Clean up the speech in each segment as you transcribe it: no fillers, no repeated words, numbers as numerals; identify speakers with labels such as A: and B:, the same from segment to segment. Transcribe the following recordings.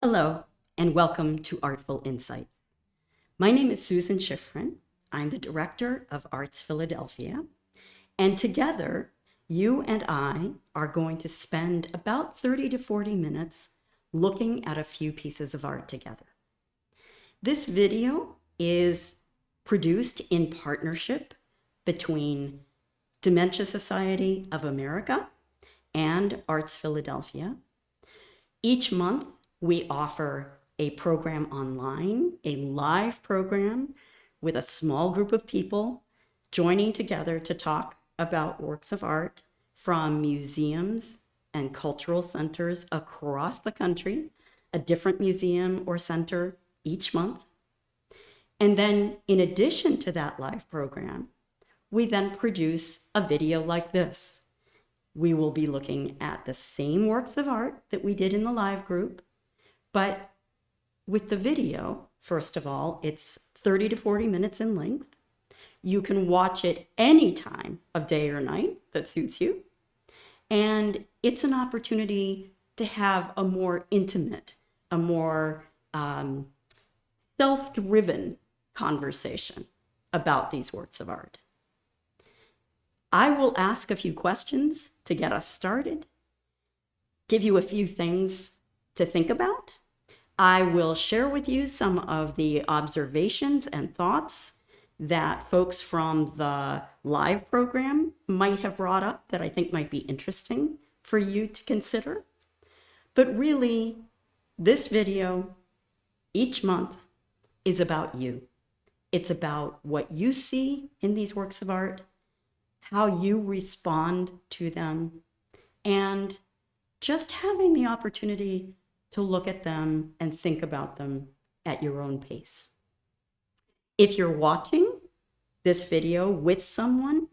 A: Hello, and welcome to ARTFul Insights. My name is Susan Shifrin. I'm the director of ARTZ Philadelphia, and together, you and I are going to spend about 30 to 40 minutes looking at a few pieces of art together. This video is produced in partnership between Dementia Society of America and ARTZ Philadelphia. Each month, we offer a program online, a live program with a small group of people joining together to talk about works of art from museums and cultural centers across the country, a different museum or center each month. And then in addition to that live program, we then produce a video like this. We will be looking at the same works of art that we did in the live group, but with the video, first of all, it's 30 to 40 minutes in length. You can watch it any time of day or night that suits you. And it's an opportunity to have a more intimate, a more self-driven conversation about these works of art. I will ask a few questions to get us started, give you a few things to think about. I will share with you some of the observations and thoughts that folks from the live program might have brought up that I think might be interesting for you to consider. But really, this video each month is about you. It's about what you see in these works of art, how you respond to them, and just having the opportunity to look at them and think about them at your own pace. If you're watching this video with someone,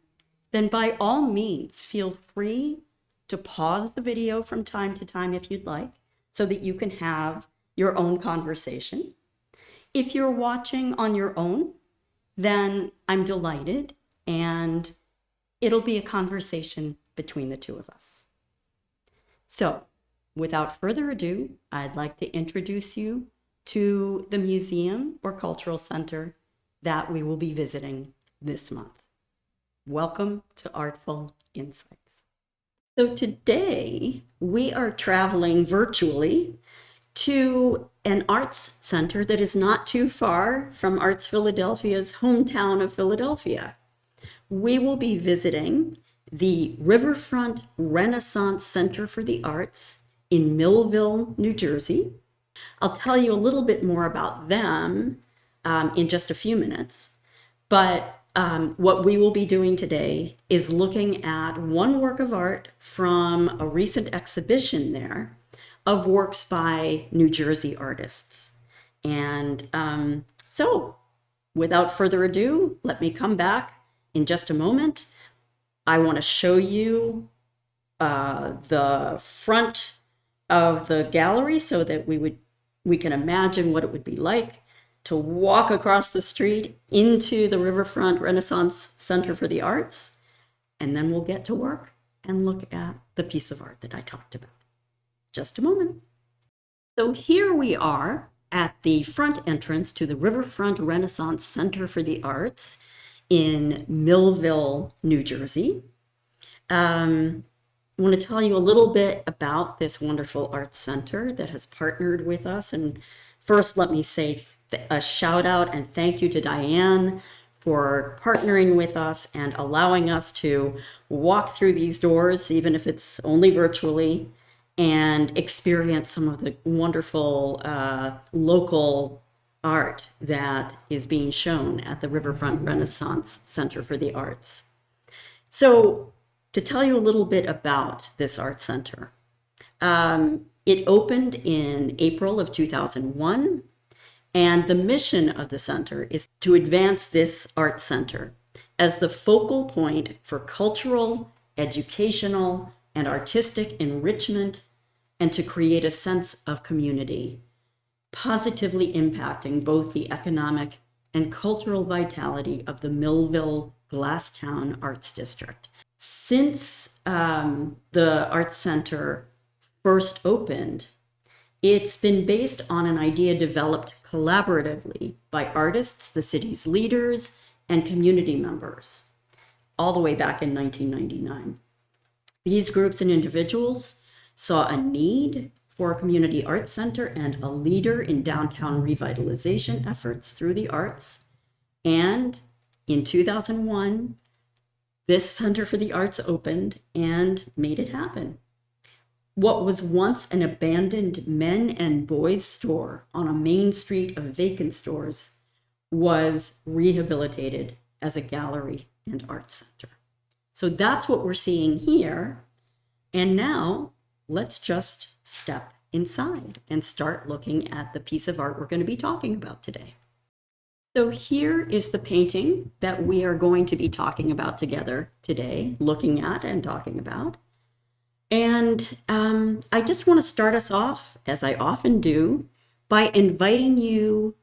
A: then by all means, feel free to pause the video from time to time if you'd like, so that you can have your own conversation. If you're watching on your own, then I'm delighted, and it'll be a conversation between the two of us. So, without further ado, I'd like to introduce you to the museum or cultural center that we will be visiting this month. Welcome to ARTFul Insights. So today we are traveling virtually to an arts center that is not too far from ARTZ Philadelphia's hometown of Philadelphia. We will be visiting the Riverfront Renaissance Center for the Arts in Millville, New Jersey. I'll tell you a little bit more about them in just a few minutes, but what we will be doing today is looking at one work of art from a recent exhibition there of works by New Jersey artists. And so without further ado, let me come back in just a moment. I want to show you the front of the gallery so that we can imagine what it would be like to walk across the street into the Riverfront Renaissance Center for the Arts, and then we'll get to work and look at the piece of art that I talked about. Just a moment. So here we are at the front entrance to the Riverfront Renaissance Center for the Arts in Millville, New Jersey. I want to tell you a little bit about this wonderful arts center that has partnered with us. And first, let me say a shout out and thank you to Diane for partnering with us and allowing us to walk through these doors, even if it's only virtually, and experience some of the wonderful local art that is being shown at the Riverfront Renaissance Center for the Arts. So, to tell you a little bit about this art center, it opened in April of 2001, and the mission of the center is to advance this art center as the focal point for cultural, educational, and artistic enrichment, and to create a sense of community, positively impacting both the economic and cultural vitality of the Millville Glasstown Arts District. Since the Arts Center first opened, It's been based on an idea developed collaboratively by artists, the city's leaders, and community members, all the way back in 1999. These groups and individuals saw a need for a community arts center and a leader in downtown revitalization efforts through the arts. And in 2001, this Center for the Arts opened and made it happen. What was once an abandoned men and boys store on a main street of vacant stores was rehabilitated as a gallery and art center. So that's what we're seeing here. And now let's just step inside and start looking at the piece of art we're going to be talking about today. So here is the painting that we are going to be talking about together today, looking at and talking about. And I just want to start us off, as I often do, by inviting you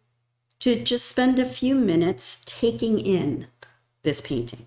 A: to just spend a few minutes taking in this painting.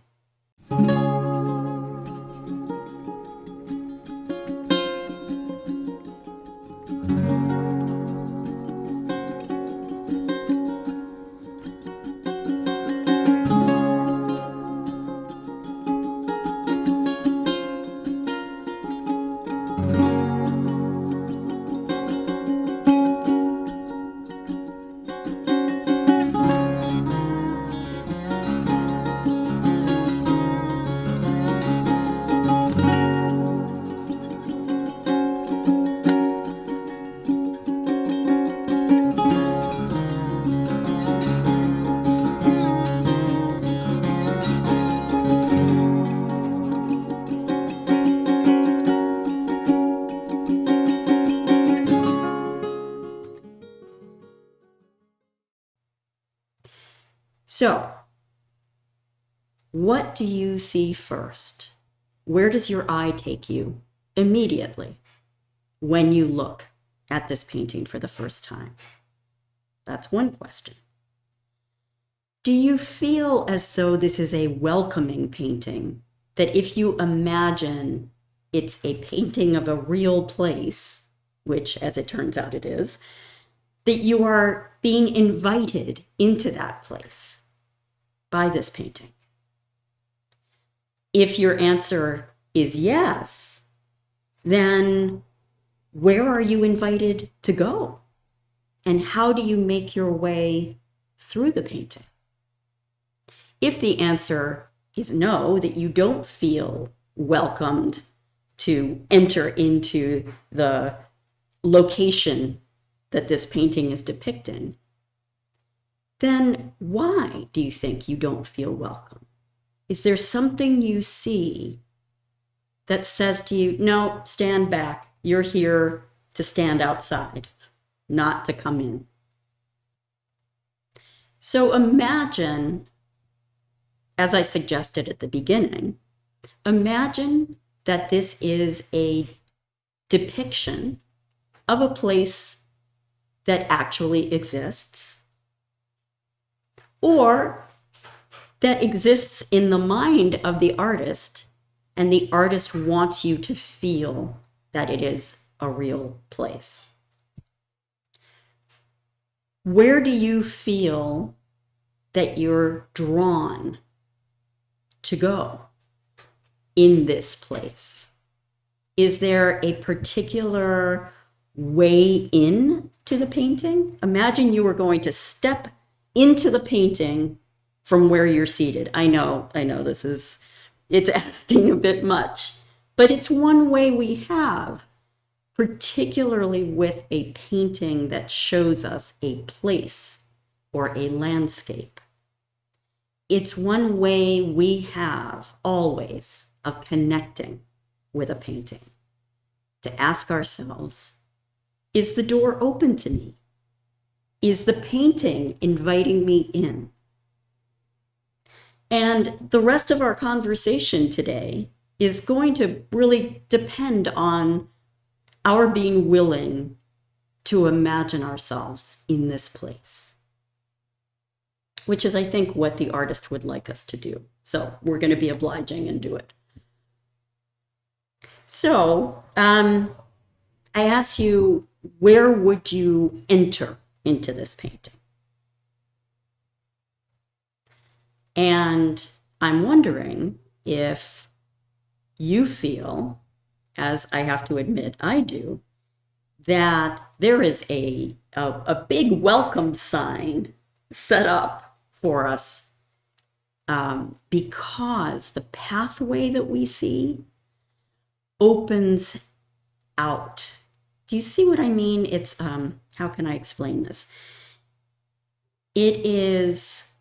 A: So, what do you see first? Where does your eye take you immediately when you look at this painting for the first time? That's one question. Do you feel as though this is a welcoming painting, that if you imagine it's a painting of a real place, which as it turns out it is, that you are being invited into that place by this painting? If your answer is yes, then where are you invited to go? And how do you make your way through the painting? If the answer is no, that you don't feel welcomed to enter into the location that this painting is depicting, then why do you think you don't feel welcome? Is there something you see that says to you, no, stand back, you're here to stand outside, not to come in? So imagine, as I suggested at the beginning, imagine that this is a depiction of a place that actually exists, or that exists in the mind of the artist, and the artist wants you to feel that it is a real place. Where do you feel that you're drawn to go in this place? Is there a particular way in to the painting? Imagine you were going to step into the painting from where you're seated. I know it's asking a bit much, but it's one way we have, particularly with a painting that shows us a place or a landscape. It's one way we have always of connecting with a painting, to ask ourselves, is the door open to me? Is the painting inviting me in? And the rest of our conversation today is going to really depend on our being willing to imagine ourselves in this place, which is, I think, what the artist would like us to do. So we're going to be obliging and do it. So I asked you, where would you enter into this painting? And I'm wondering if you feel, as I have to admit I do, that there is a big welcome sign set up for us because the pathway that we see opens out. Do you see what I mean? It's, how can I explain this? It is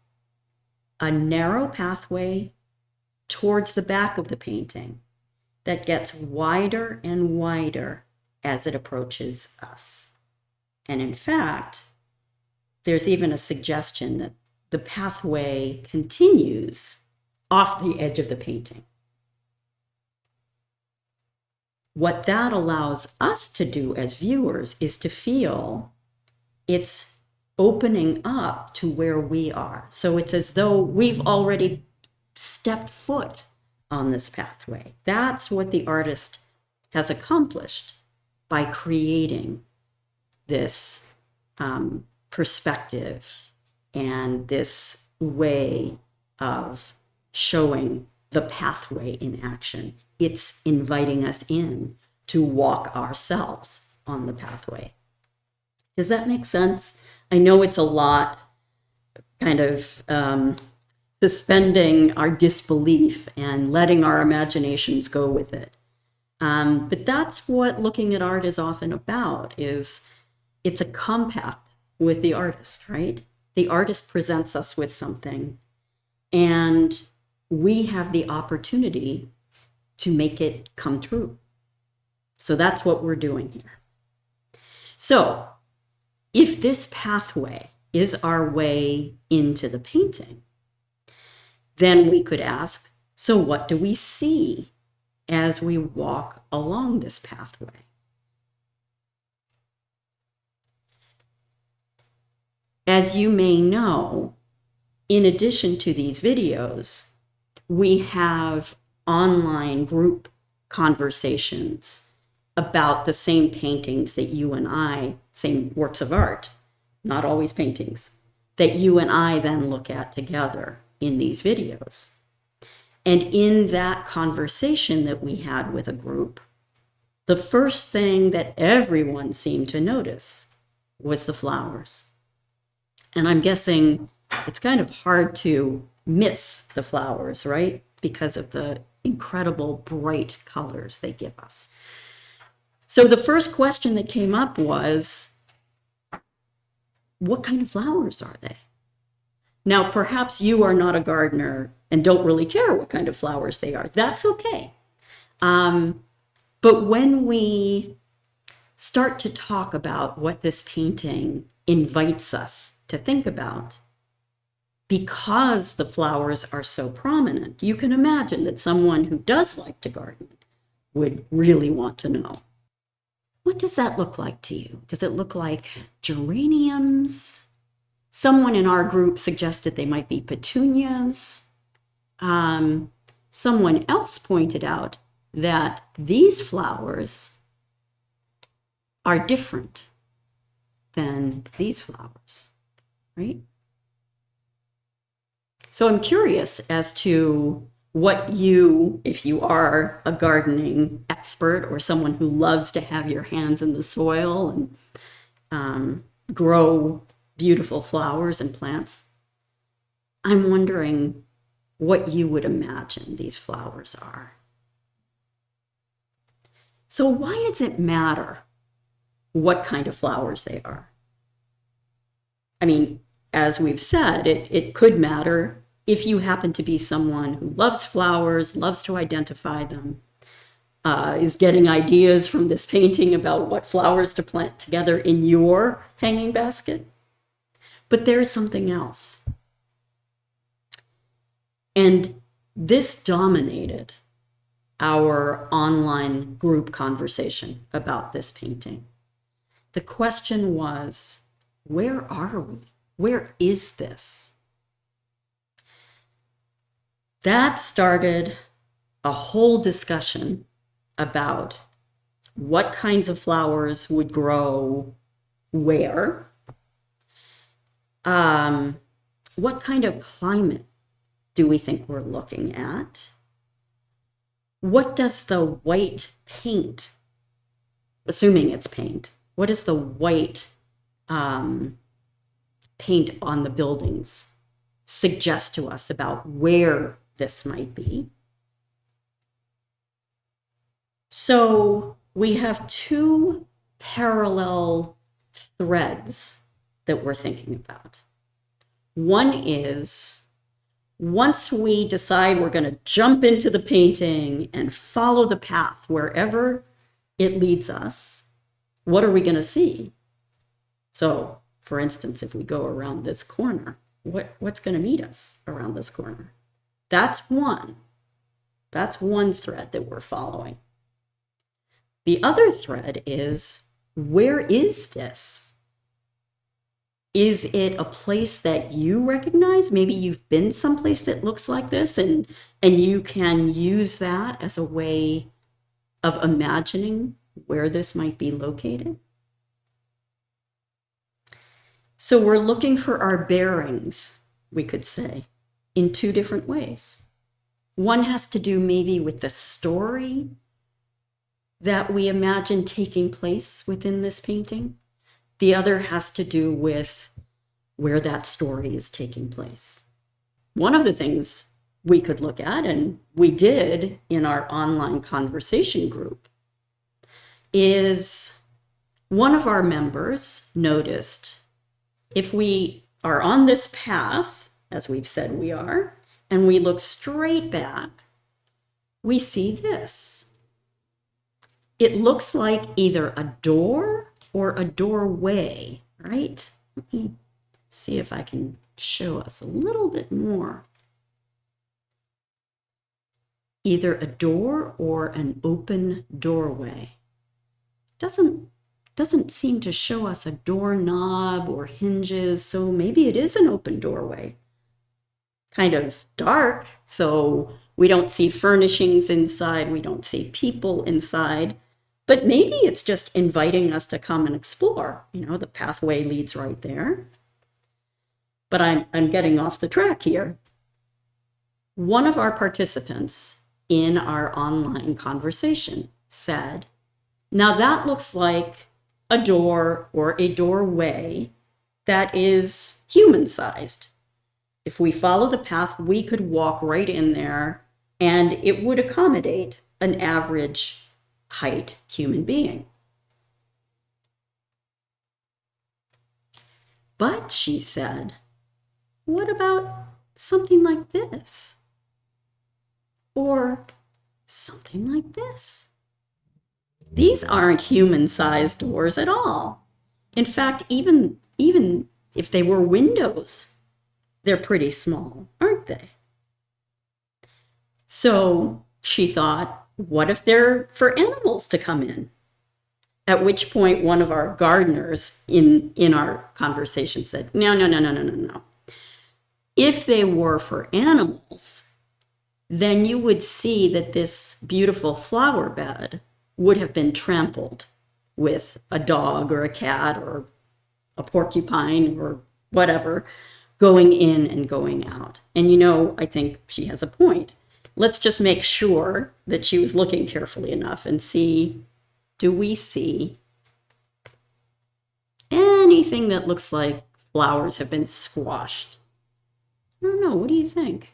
A: a narrow pathway towards the back of the painting that gets wider and wider as it approaches us. And in fact, there's even a suggestion that the pathway continues off the edge of the painting. What that allows us to do as viewers is to feel it's opening up to where we are. So it's as though we've already stepped foot on this pathway. That's what the artist has accomplished by creating this perspective and this way of showing the pathway in action. It's inviting us in to walk ourselves on the pathway. Does that make sense? I know it's a lot, kind of suspending our disbelief and letting our imaginations go with it. But that's what looking at art is often about, is it's a compact with the artist, right? The artist presents us with something, and we have the opportunity to make it come true. So that's what we're doing here. So if this pathway is our way into the painting, then we could ask, so what do we see as we walk along this pathway? As you may know, in addition to these videos, we have online group conversations about the same paintings that you and I, same works of art, not always paintings, that you and I then look at together in these videos. And in that conversation that we had with a group, the first thing that everyone seemed to notice was the flowers. And I'm guessing it's kind of hard to miss the flowers, right? Because of the incredible bright colors they give us. So the first question that came up was, what kind of flowers are they? Now, perhaps you are not a gardener and don't really care what kind of flowers they are. That's okay. But when we start to talk about what this painting invites us to think about, because the flowers are so prominent, you can imagine that someone who does like to garden would really want to know, what does that look like to you? Does it look like geraniums? Someone in our group suggested they might be petunias. Someone else pointed out that these flowers are different than these flowers, right? So I'm curious as to what you, if you are a gardening expert or someone who loves to have your hands in the soil and grow beautiful flowers and plants, I'm wondering what you would imagine these flowers are. So why does it matter what kind of flowers they are? I mean, as we've said, it could matter if you happen to be someone who loves flowers, loves to identify them, is getting ideas from this painting about what flowers to plant together in your hanging basket. But there's something else. And this dominated our online group conversation about this painting. The question was, where are we? Where is this? That started a whole discussion about what kinds of flowers would grow where, what kind of climate do we think we're looking at? What does the white paint, assuming it's paint, what does the white paint on the buildings suggest to us about where this might be? So we have two parallel threads that we're thinking about. One is, once we decide we're going to jump into the painting and follow the path wherever it leads us, what are we going to see? So, for instance, if we go around this corner, what's going to meet us around this corner? That's one thread that we're following. The other thread is, where is this? Is it a place that you recognize? Maybe you've been someplace that looks like this, and you can use that as a way of imagining where this might be located. So we're looking for our bearings, we could say, in two different ways. One has to do maybe with the story that we imagine taking place within this painting. The other has to do with where that story is taking place. One of the things we could look at, and we did in our online conversation group, is one of our members noticed if we are on this path, as we've said we are, and we look straight back, we see this. It looks like either a door or a doorway, right? Let me see if I can show us a little bit more. Either a door or an open doorway. Doesn't seem to show us a doorknob or hinges, so maybe it is an open doorway. Kind of dark, so we don't see furnishings inside, we don't see people inside. But maybe it's just inviting us to come and explore. You know, the pathway leads right there. But I'm getting off the track here. One of our participants in our online conversation said, now that looks like a door or a doorway that is human-sized. If we follow the path, we could walk right in there and it would accommodate an average height human being. But she said, what about something like this? Or something like this? These aren't human-sized doors at all. In fact, even if they were windows, they're pretty small, aren't they? So she thought, what if they're for animals to come in? At which point one of our gardeners in our conversation said, no. If they were for animals, then you would see that this beautiful flower bed would have been trampled with a dog or a cat or a porcupine or whatever going in and going out. And you know, I think she has a point. Let's just make sure that she was looking carefully enough and see, do we see anything that looks like flowers have been squashed? I don't know, what do you think?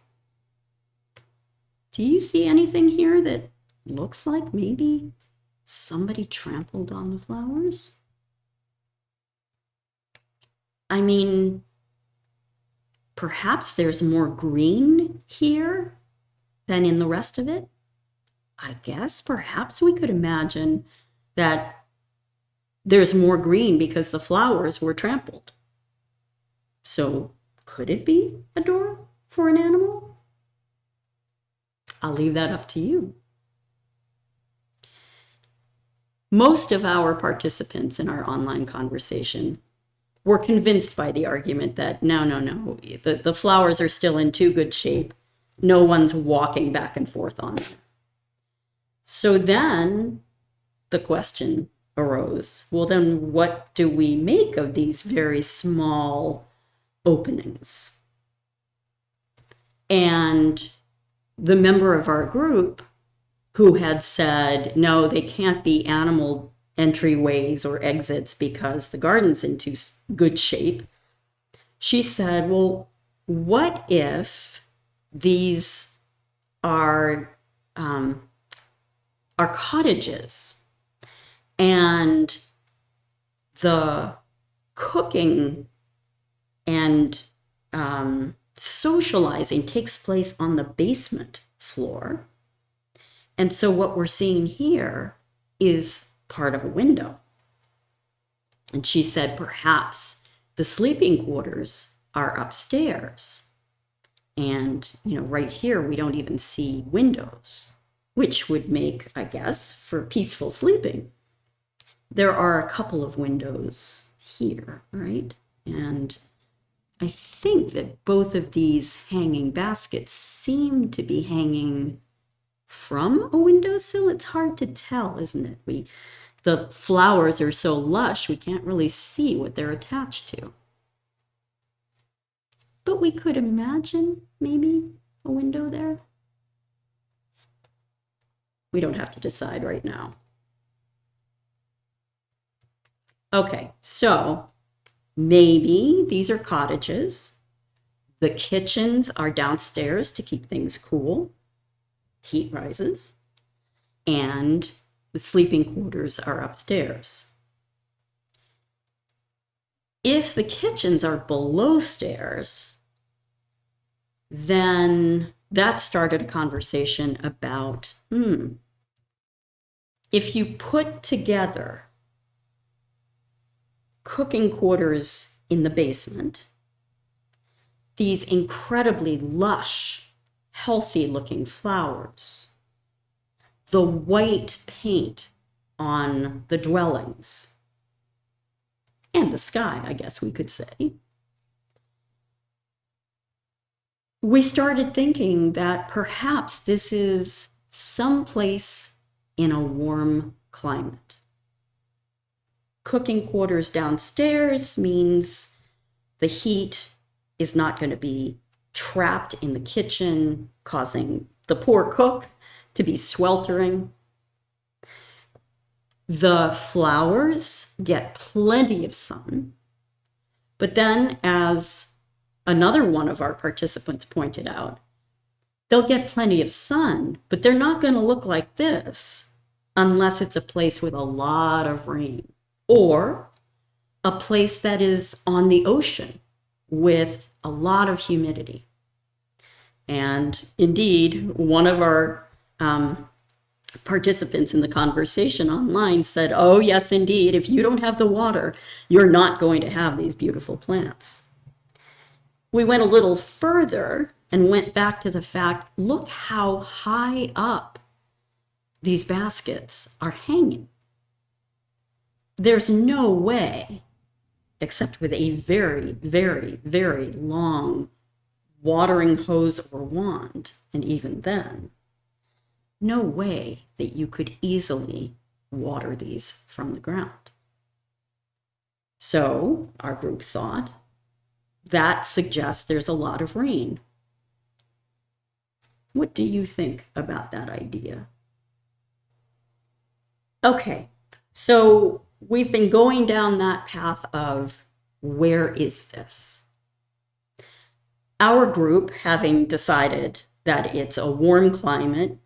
A: Do you see anything here that looks like maybe somebody trampled on the flowers? I mean, perhaps there's more green here than in the rest of it. I guess perhaps we could imagine that there's more green because the flowers were trampled. So could it be a door for an animal? I'll leave that up to you. Most of our participants in our online conversation were convinced by the argument that no, the flowers are still in too good shape. No one's walking back and forth on them. So then the question arose, well, then what do we make of these very small openings? And the member of our group who had said, no, they can't be animal entryways or exits because the garden's in too good shape, she said, well, what if these are cottages, and the cooking and socializing takes place on the basement floor. And so what we're seeing here is part of a window. And she said, perhaps the sleeping quarters are upstairs. And, right here, we don't even see windows, which would make, I guess, for peaceful sleeping. There are a couple of windows here, right? And I think that both of these hanging baskets seem to be hanging from a windowsill. It's hard to tell, isn't it? The flowers are so lush, we can't really see what they're attached to. But we could imagine maybe a window there. We don't have to decide right now. Okay, so maybe these are cottages. The kitchens are downstairs to keep things cool. Heat rises. And the sleeping quarters are upstairs. If the kitchens are below stairs, then that started a conversation about, if you put together cooking quarters in the basement, these incredibly lush, healthy-looking flowers, the white paint on the dwellings, and the sky, I guess we could say, we started thinking that perhaps this is someplace in a warm climate. Cooking quarters downstairs means the heat is not going to be trapped in the kitchen, causing the poor cook to be sweltering. The flowers get plenty of sun, but then, as another one of our participants pointed out, they'll get plenty of sun, but they're not going to look like this unless it's a place with a lot of rain, or a place that is on the ocean with a lot of humidity. And indeed, one of our participants in the conversation online said, oh, yes, indeed, if you don't have the water, you're not going to have these beautiful plants. We went a little further and went back to the fact, look how high up these baskets are hanging. There's no way, except with a very, very, very long watering hose or wand, and even then, no way that you could easily water these from the ground. So our group thought, that suggests there's a lot of rain. What do you think about that idea? Okay, so we've been going down that path of where is this? Our group, having decided that it's a warm climate,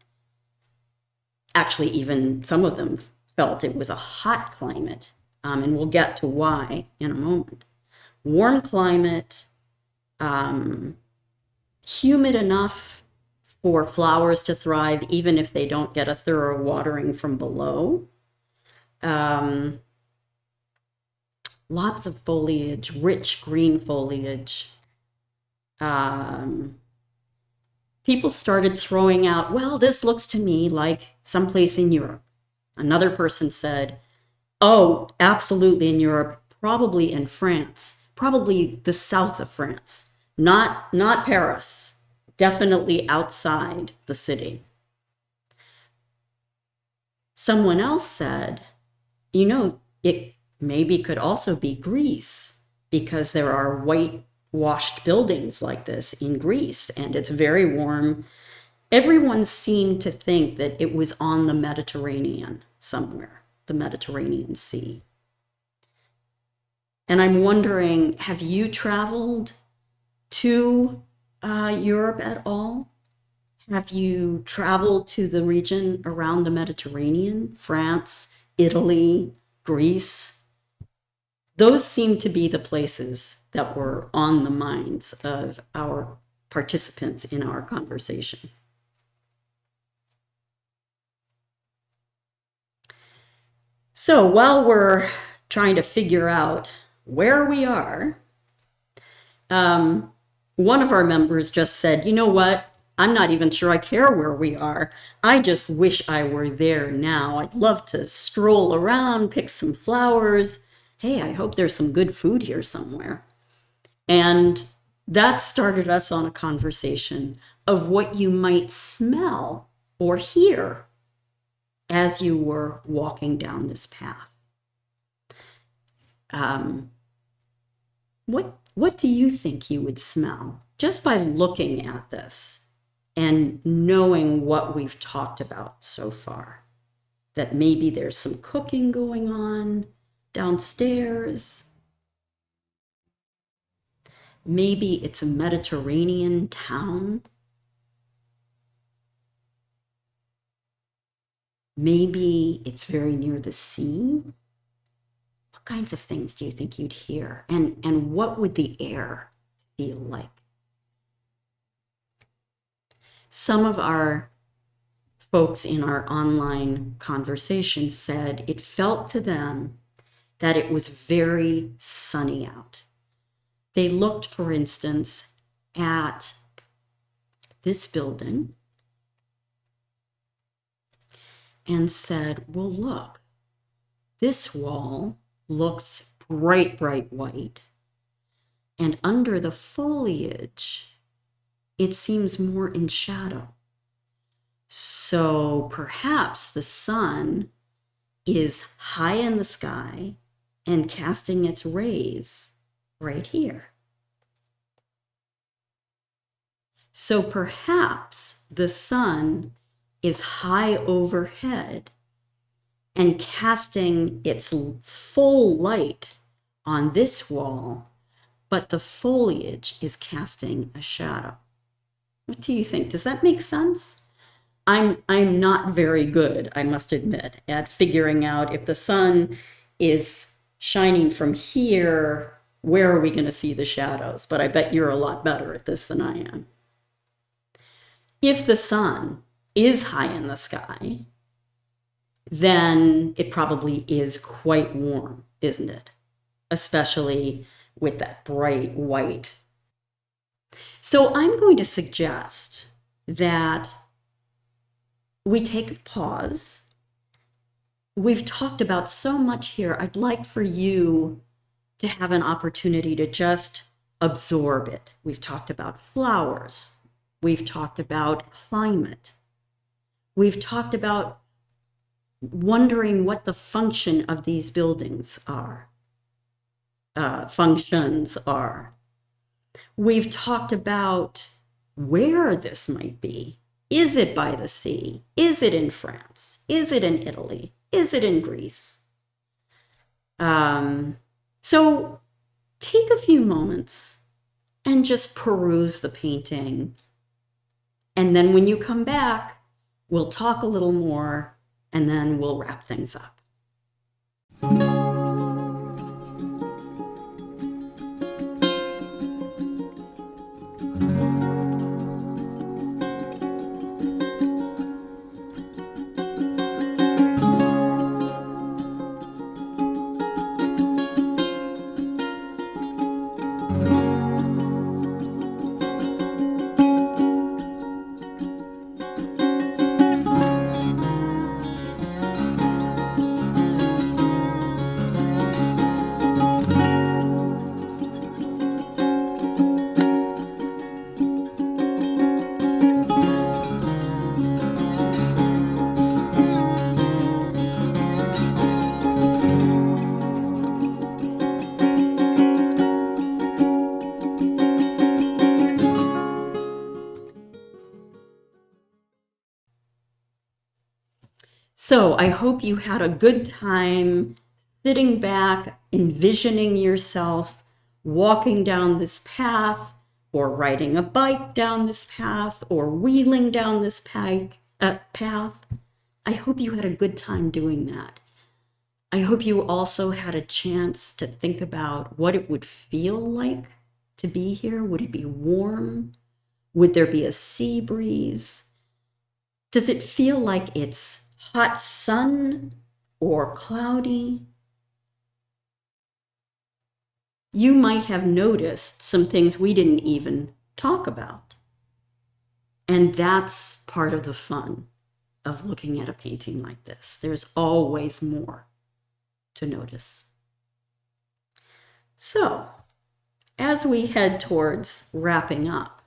A: actually even some of them felt it was a hot climate, and we'll get to why in a moment. Warm climate, humid enough for flowers to thrive even if they don't get a thorough watering from below. Lots of foliage, rich green foliage. People started throwing out, well, this looks to me like someplace in Europe. Another person said, oh, absolutely in Europe, probably in France, probably the south of France, not Paris, definitely outside the city. Someone else said, it maybe could also be Greece, because there are whitewashed buildings like this in Greece and it's very warm. Everyone seemed to think that it was on the Mediterranean somewhere, the Mediterranean Sea. And I'm wondering, have you traveled to Europe at all? Have you traveled to the region around the Mediterranean, France, Italy, Greece? Those seem to be the places that were on the minds of our participants in our conversation. So while we're trying to figure out where we are, one of our members just said, you know what? I'm not even sure I care where we are. I just wish I were there now. I'd love to stroll around, pick some flowers. Hey, I hope there's some good food here somewhere. And that started us on a conversation of what you might smell or hear as you were walking down this path. What do you think you would smell just by looking at this and knowing what we've talked about so far? That maybe there's some cooking going on downstairs. Maybe it's a Mediterranean town. Maybe it's very near the sea. What kinds of things do you think you'd hear? And what would the air feel like? Some of our folks in our online conversation said it felt to them that it was very sunny out. They looked, for instance, at this building and said, well, look, this wall looks bright, bright white. And under the foliage, it seems more in shadow. So perhaps the sun is high in the sky and casting its rays right here. So perhaps the sun is high overhead and casting its full light on this wall, but the foliage is casting a shadow. What do you think? Does that make sense? I'm not very good, I must admit, at figuring out if the sun is shining from here, where are we going to see the shadows? But I bet you're a lot better at this than I am. If the sun is high in the sky, then it probably is quite warm, isn't it? Especially with that bright white. So I'm going to suggest that we take a pause. We've talked about so much here. I'd like for you to have an opportunity to just absorb it. We've talked about flowers. We've talked about climate. We've talked about wondering what the function of these buildings are, functions are. We've talked about where this might be. Is it by the sea? Is it in France? Is it in Italy? Is it in Greece? So take a few moments and just peruse the painting. And then when you come back, we'll talk a little more and then we'll wrap things up. So I hope you had a good time sitting back, envisioning yourself walking down this path, or riding a bike down this path, or wheeling down this path. I hope you had a good time doing that. I hope you also had a chance to think about what it would feel like to be here. Would it be warm? Would there be a sea breeze? Does it feel like it's hot sun or cloudy? You might have noticed some things we didn't even talk about. And that's part of the fun of looking at a painting like this. There's always more to notice. So, as we head towards wrapping up,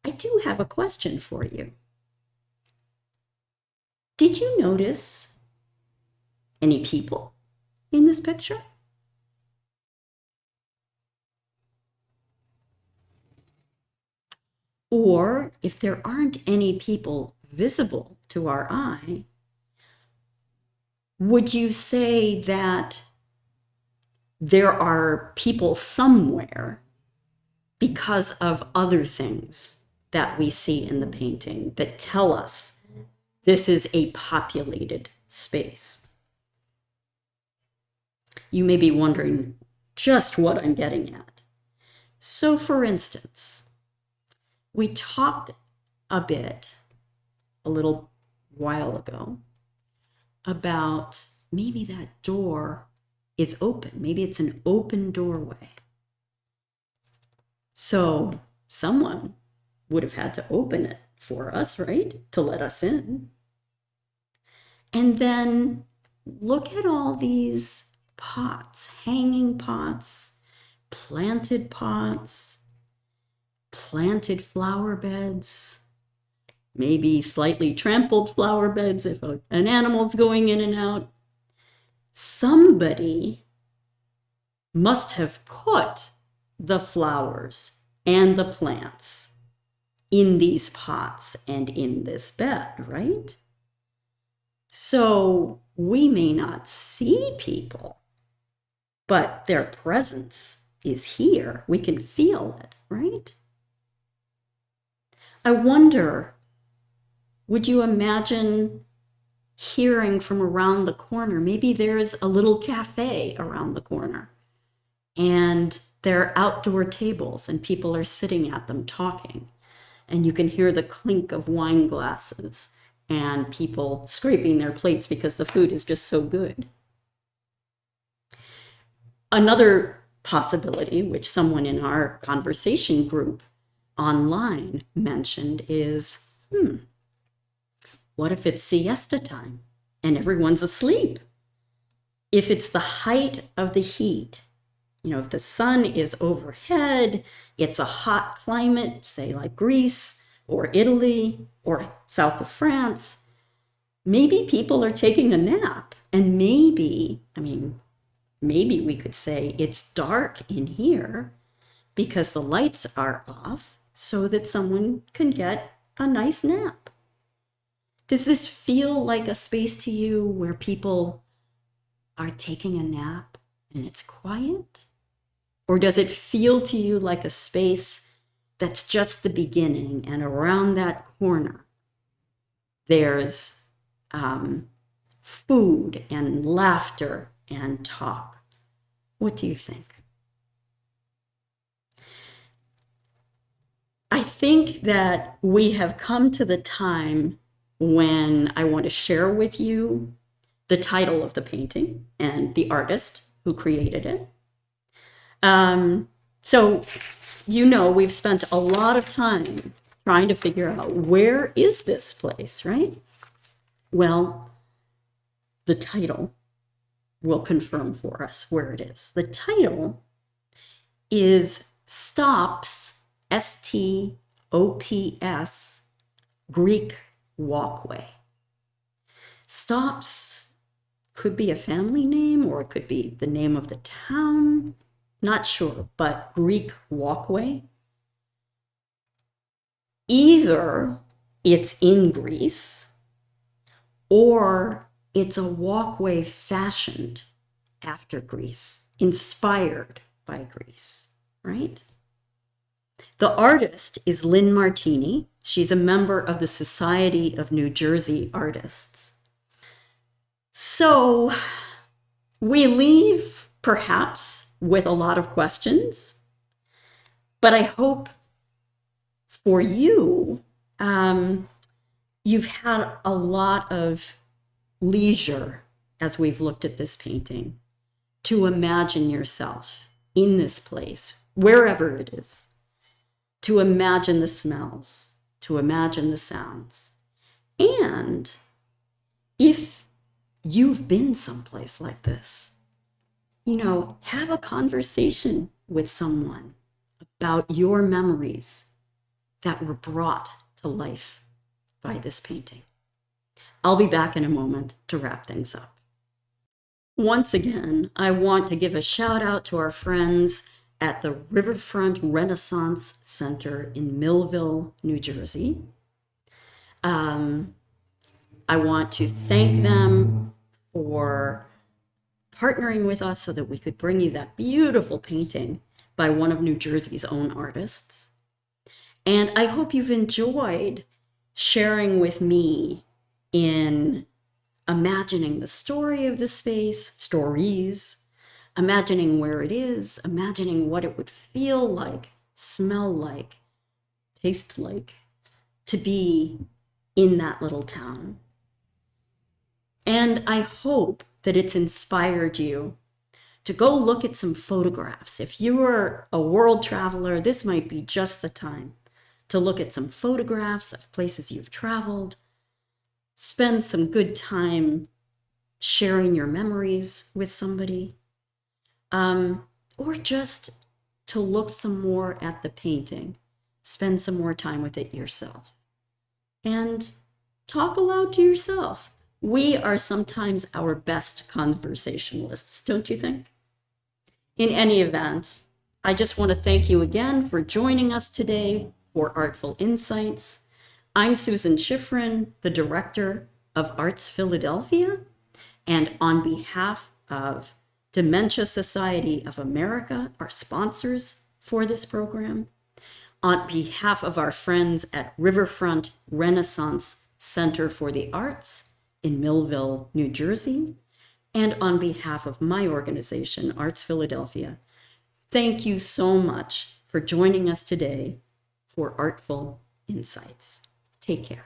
A: I do have a question for you. Did you notice any people in this picture? Or if there aren't any people visible to our eye, would you say that there are people somewhere because of other things that we see in the painting that tell us this is a populated space? You may be wondering just what I'm getting at. So for instance, we talked a little while ago, about maybe that door is open. Maybe it's an open doorway. So someone would have had to open it for us, right? To let us in. And then look at all these pots, hanging pots, planted flower beds, maybe slightly trampled flower beds if an animal's going in and out. Somebody must have put the flowers and the plants in these pots and in this bed, right? So we may not see people, but their presence is here. We can feel it, right? I wonder, would you imagine hearing from around the corner? Maybe there's a little cafe around the corner and there are outdoor tables and people are sitting at them talking, and you can hear the clink of wine glasses and people scraping their plates because the food is just so good. Another possibility, which someone in our conversation group online mentioned, is, what if it's siesta time and everyone's asleep? If it's the height of the heat, if the sun is overhead, it's a hot climate, say like Greece or Italy or south of France, maybe people are taking a nap, and maybe we could say it's dark in here because the lights are off so that someone can get a nice nap. Does this feel like a space to you where people are taking a nap and it's quiet? Or does it feel to you like a space that's just the beginning, and around that corner there's food and laughter and talk? What do you think? I think that we have come to the time when I want to share with you the title of the painting and the artist who created it. So, we've spent a lot of time trying to figure out, where is this place, right? Well, the title will confirm for us where it is. The title is Stops, S-T-O-P-S, Greek Walkway. Stops could be a family name, or it could be the name of the town. Not sure, but Greek Walkway. Either it's in Greece, or it's a walkway fashioned after Greece, inspired by Greece, right? The artist is Lynn Martini. She's a member of the Society of New Jersey Artists. So we leave perhaps with a lot of questions, but I hope for you, you've had a lot of leisure as we've looked at this painting to imagine yourself in this place, wherever it is, to imagine the smells, to imagine the sounds. And if you've been someplace like this, have a conversation with someone about your memories that were brought to life by this painting. I'll be back in a moment to wrap things up. Once again, I want to give a shout out to our friends at the Riverfront Renaissance Center in Millville, New Jersey. I want to thank them for partnering with us so that we could bring you that beautiful painting by one of New Jersey's own artists. And I hope you've enjoyed sharing with me in imagining the story of the space, stories, imagining where it is, imagining what it would feel like, smell like, taste like, to be in that little town. And I hope that it's inspired you to go look at some photographs. If you're a world traveler, this might be just the time to look at some photographs of places you've traveled, spend some good time sharing your memories with somebody, or just to look some more at the painting, spend some more time with it yourself, and talk aloud to yourself. We are sometimes our best conversationalists, don't you think? In any event, I just want to thank you again for joining us today for ARTFul Insights. I'm Susan Shifrin, the director of ARTZ Philadelphia, and on behalf of Dementia Society of America, our sponsors for this program, on behalf of our friends at Riverfront Renaissance Center for the Arts in Millville, New Jersey, and on behalf of my organization, ARTZ Philadelphia, thank you so much for joining us today for ARTFul Insights. Take care.